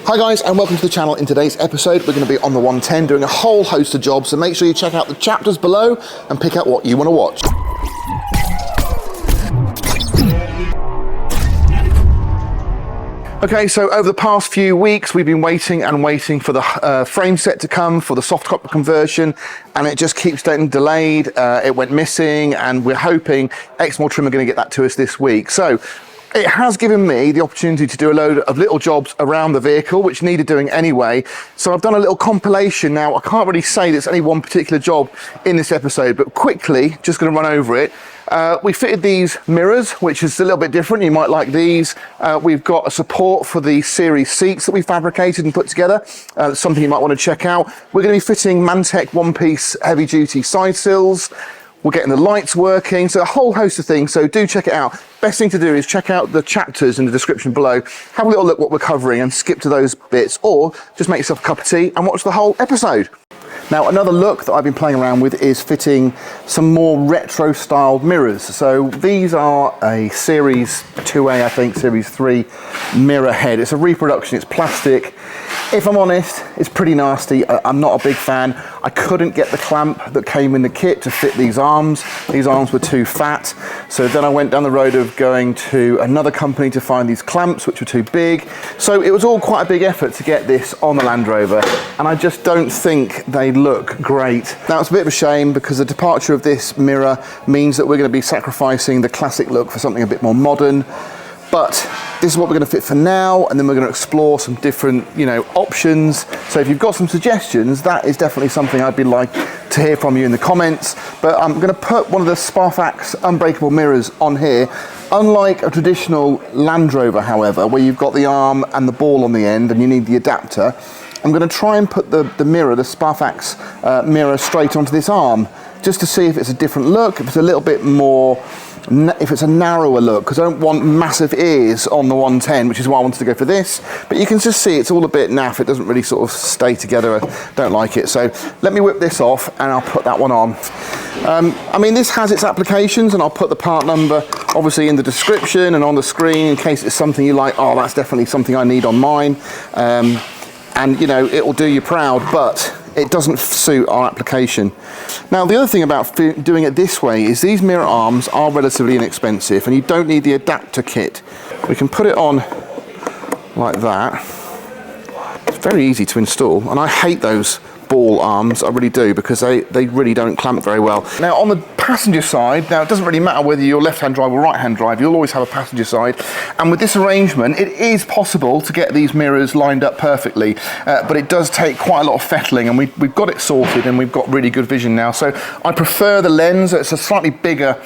Hi guys, and welcome to the channel. In today's episode we're going to be on the 110 doing a whole host of jobs, so make sure you check out the chapters below and pick out what you want to watch. Okay, so over the past few weeks we've been waiting for the frame set to come for the soft copper conversion, and it just keeps getting delayed. It went missing, and we're hoping Exmoor Trim are going to get that to us this week. So it has given me the opportunity to do a load of little jobs around the vehicle, which needed doing anyway. So I've done a little compilation. Now, I can't really say there's any one particular job in this episode, but quickly, just going to run over it. We fitted these mirrors, which is a little bit different. You might like these. We've got a support for the series seats that we fabricated and put together. Something you might want to check out. We're going to be fitting Mantec one-piece heavy-duty side sills. We're getting the lights working, so a whole host of things, so do check it out. Best thing to do is check out the chapters in the description below, have a little look what we're covering and skip to those bits, or just make yourself a cup of tea and watch the whole episode. Now, another look that I've been playing around with is fitting some more retro styled mirrors. So these are a Series 2A, I think, Series 3 mirror head. It's a reproduction, it's plastic. If I'm honest, it's pretty nasty. I'm not a big fan. I couldn't get the clamp that came in the kit to fit these arms. These arms were too fat. So then I went down the road of going to another company to find these clamps, which were too big. So it was all quite a big effort to get this on the Land Rover, and I just don't think they look great. Now, it's a bit of a shame because the departure of this mirror means that we're going to be sacrificing the classic look for something a bit more modern. But this is what we're going to fit for now, and then we're going to explore some different, options. So if you've got some suggestions, that is definitely something I'd be like to hear from you in the comments. But I'm going to put one of the Sparfax Unbreakable mirrors on here. Unlike a traditional Land Rover, however, where you've got the arm and the ball on the end and you need the adapter, I'm going to try and put the mirror, the Sparfax mirror, straight onto this arm, just to see if it's a different look, if it's a little bit more, if it's a narrower look, because I don't want massive ears on the 110, which is why I wanted to go for this. But you can just see it's all a bit naff. It doesn't really sort of stay together. I don't like it. So let me whip this off and I'll put that one on. I mean, this has its applications, and I'll put the part number obviously in the description and on the screen in case it's something you like. Oh, that's definitely something I need on mine. And it will do you proud, but it doesn't suit our application. Now, the other thing about doing it this way is these mirror arms are relatively inexpensive, and you don't need the adapter kit. We can put it on like that. It's very easy to install, and I hate those ball arms, I really do, because they really don't clamp very well. Now, on the passenger side, now it doesn't really matter whether you're left-hand drive or right-hand drive, you'll always have a passenger side, and with this arrangement it is possible to get these mirrors lined up perfectly, but it does take quite a lot of fettling, and we've got it sorted and we've got really good vision now. So I prefer the lens. It's a slightly bigger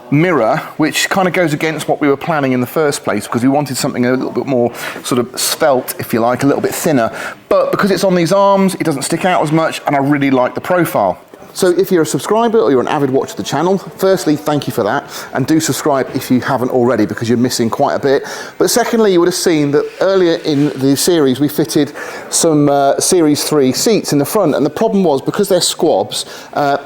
mirror, which kind of goes against what we were planning in the first place, because we wanted something a little bit more sort of svelte, if you like, a little bit thinner. But because it's on these arms, it doesn't stick out as much, and I really like the profile. So if you're a subscriber or you're an avid watcher of the channel, firstly, thank you for that, and do subscribe if you haven't already, because you're missing quite a bit. But secondly, you would have seen that earlier in the series we fitted some Series 3 seats in the front, and the problem was, because they're squabs,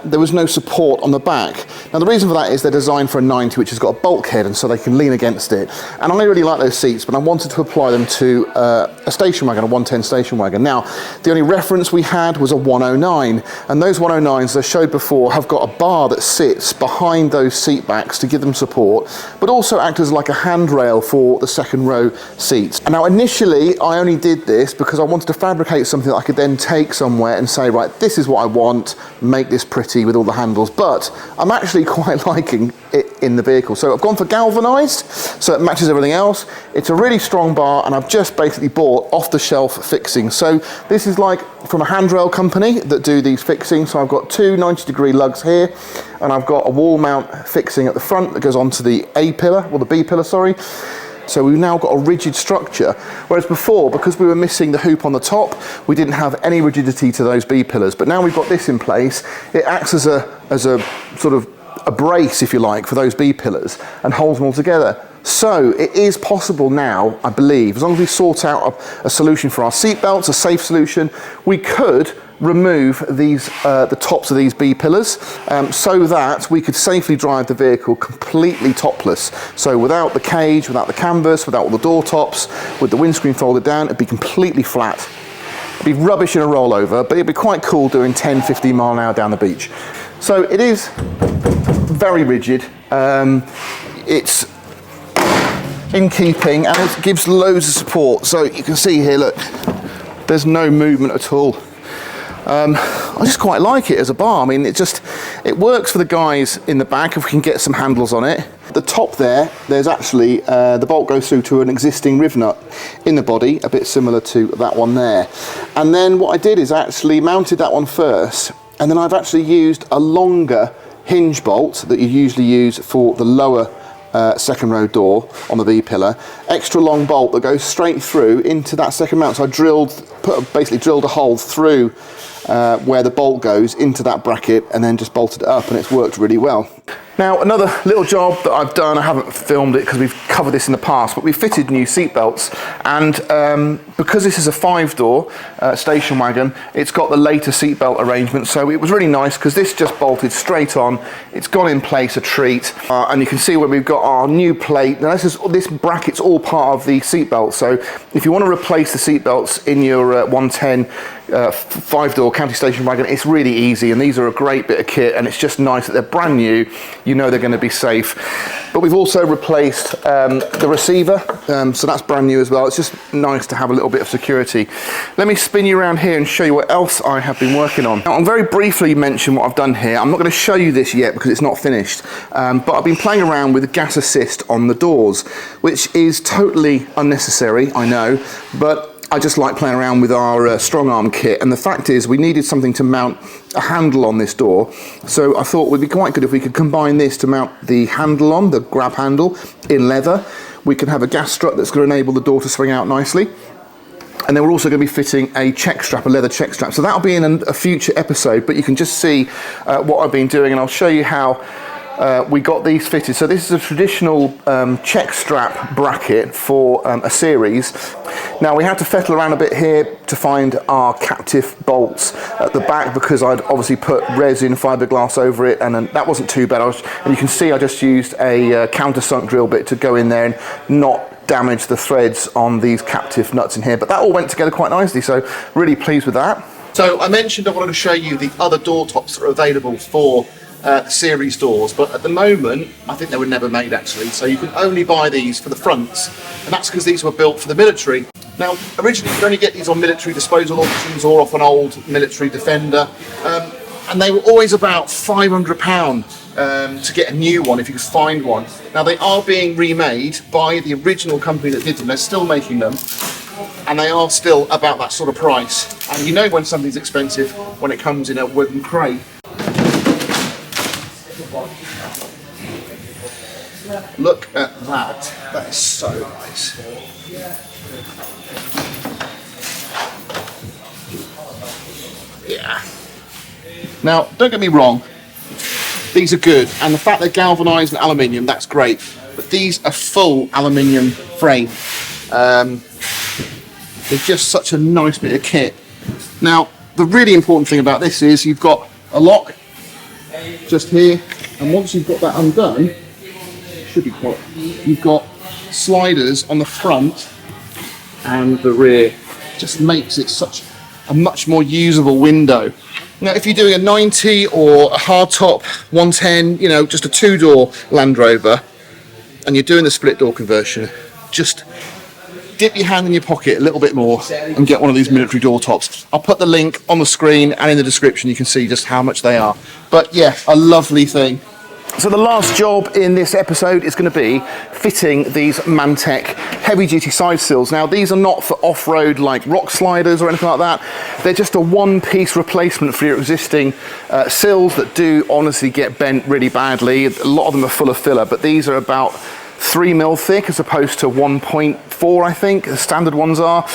there was no support on the back. Now, the reason for that is they're designed for a 90, which has got a bulkhead, and so they can lean against it. And I really like those seats, but I wanted to apply them to a station wagon, a 110 station wagon. Now, the only reference we had was a 109, and those 109s, as I showed before, have got a bar that sits behind those seat backs to give them support, but also act as like a handrail for the second row seats. And now, initially, I only did this because I wanted to fabricate something that I could then take somewhere and say, right, this is what I want, make this pretty with all the handles. But I'm actually quite liking it in the vehicle. So I've gone for galvanized, so it matches everything else. It's a really strong bar, and I've just basically bought off-the-shelf fixings. So this is like from a handrail company that do these fixings. So I've got two 90-degree lugs here, and I've got a wall mount fixing at the front that goes onto the A pillar, or the B pillar, sorry. So we've now got a rigid structure, whereas before, because we were missing the hoop on the top, we didn't have any rigidity to those B pillars. But now we've got this in place, it acts as a sort of a brace, if you like, for those B pillars and holds them all together. So it is possible now, I believe, as long as we sort out a solution for our seat belts, a safe solution, we could remove these the tops of these B pillars so that we could safely drive the vehicle completely topless. So without the cage, without the canvas, without all the door tops, with the windscreen folded down, it'd be completely flat. It'd be rubbish in a rollover, but it'd be quite cool doing 10, 15 mile an hour down the beach. So it is very rigid. It's in keeping, and it gives loads of support. So you can see here, look, there's no movement at all. I just quite like it as a bar. I mean, it works for the guys in the back if we can get some handles on it. The top there's actually, the bolt goes through to an existing riv nut in the body, a bit similar to that one there. And then what I did is actually mounted that one first, and then I've actually used a longer hinge bolt that you usually use for the lower second row door on the V pillar, extra long bolt that goes straight through into that second mount. So I basically drilled a hole through where the bolt goes into that bracket, and then just bolted it up, and it's worked really well. Now, another little job that I've done, I haven't filmed it because we've covered this in the past, but we fitted new seat belts, and because this is a 5-door station wagon, it's got the later seat belt arrangement, so it was really nice because this just bolted straight on. It's gone in place, a treat, and you can see where we've got our new plate. Now this bracket's all part of the seat belt, so if you want to replace the seat belts in your 110 5-door county station wagon, it's really easy, and these are a great bit of kit, and it's just nice that they're brand new. You know they're going to be safe. But we've also replaced the receiver, so that's brand new as well. It's just nice to have a little bit of security. Let me spin you around here and show you what else I have been working on. Now, I'll very briefly mention what I've done here. I'm not going to show you this yet because it's not finished, but I've been playing around with gas assist on the doors, which is totally unnecessary, I know, but I just like playing around with our strong arm kit, and the fact is we needed something to mount a handle on this door, so I thought it would be quite good if we could combine this to mount the handle on, the grab handle, in leather. We can have a gas strut that's going to enable the door to swing out nicely, and then we're also going to be fitting a check strap, a leather check strap, so that'll be in a future episode, but you can just see what I've been doing, and I'll show you how we got these fitted. So this is a traditional check strap bracket for a series. Now we had to fettle around a bit here to find our captive bolts at the back because I'd obviously put resin fiberglass over it, and then that wasn't too bad. And you can see I just used a countersunk drill bit to go in there and not damage the threads on these captive nuts in here. But that all went together quite nicely, so really pleased with that. So I mentioned I wanted to show you the other door tops that are available for the series doors, but at the moment I think they were never made actually, so you can only buy these for the fronts, and that's because these were built for the military. Now originally you could only get these on military disposal auctions or off an old military Defender, and they were always about £500 to get a new one if you could find one. Now they are being remade by the original company that did them. They're still making them, and they are still about that sort of price, and you know when something's expensive when it comes in a wooden crate. Look at that. That is so nice. Yeah. Now, don't get me wrong, these are good, and the fact they're galvanised and aluminium, that's great, but these are full aluminium frame. They're just such a nice bit of kit. Now, the really important thing about this is you've got a lock just here, and once you've got that undone, you've got sliders on the front and the rear. Just makes it such a much more usable window. Now if you're doing a 90 or a hardtop 110, you know, just a 2-door Land Rover, and you're doing the split door conversion, just dip your hand in your pocket a little bit more and get one of these military door tops. I'll put the link on the screen and in the description, you can see just how much they are. But yeah, a lovely thing. So the last job in this episode is going to be fitting these Mantec heavy-duty side sills. Now these are not for off-road like rock sliders or anything like that. They're just a one-piece replacement for your existing sills that do honestly get bent really badly. A lot of them are full of filler, but these are about 3 mil thick as opposed to 1.4, I think the standard ones are.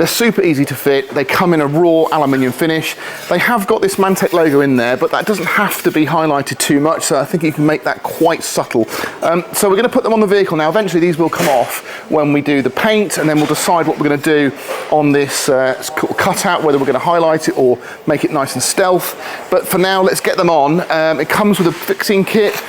They're super easy to fit. They come in a raw aluminium finish. They have got this Mantec logo in there, but that doesn't have to be highlighted too much, so I think you can make that quite subtle. So we're going to put them on the vehicle now. Eventually these will come off when we do the paint, and then we'll decide what we're going to do on this cutout, whether we're going to highlight it or make it nice and stealth. But for now, let's get them on. It comes with a fixing kit.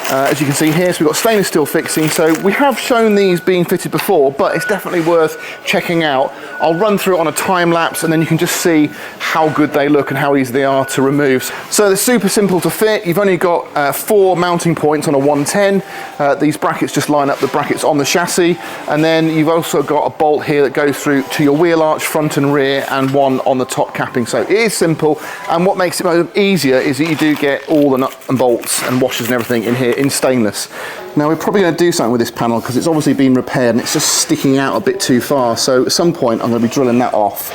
As you can see here, so we've got stainless steel fixing. So we have shown these being fitted before, but it's definitely worth checking out. I'll run through it on a time lapse, and then you can just see how good they look and how easy they are to remove. So they're super simple to fit. You've only got 4 mounting points on a 110. These brackets just line up the brackets on the chassis, and then you've also got a bolt here that goes through to your wheel arch, front and rear, and one on the top capping. So it is simple, and what makes it easier is that you do get all the nuts and bolts and washers and everything in here in stainless. Now we're probably going to do something with this panel because it's obviously been repaired and it's just sticking out a bit too far. So at some point I'm going to be drilling that off,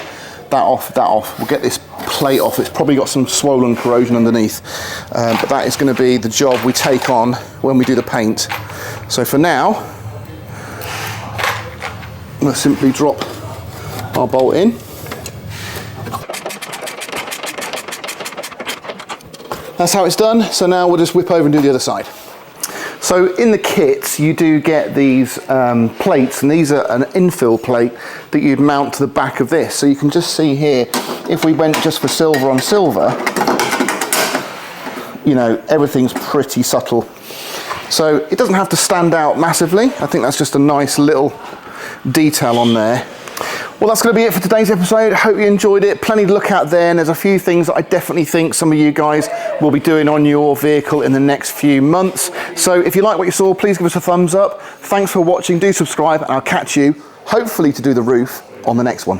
that off. We'll get this plate off. It's probably got some swollen corrosion underneath, but that is going to be the job we take on when we do the paint. So for now, I'm going to simply drop our bolt in. That's how it's done. So now we'll just whip over and do the other side. So in the kits you do get these plates, and these are an infill plate that you'd mount to the back of this. So you can just see here, if we went just for silver on silver, you know, everything's pretty subtle. So it doesn't have to stand out massively. I think that's just a nice little detail on there. Well, that's going to be it for today's episode. Hope you enjoyed it. Plenty to look at there, and there's a few things that I definitely think some of you guys will be doing on your vehicle in the next few months. So if you like what you saw, please give us a thumbs up. Thanks for watching. Do subscribe, and I'll catch you, hopefully to do the roof, on the next one.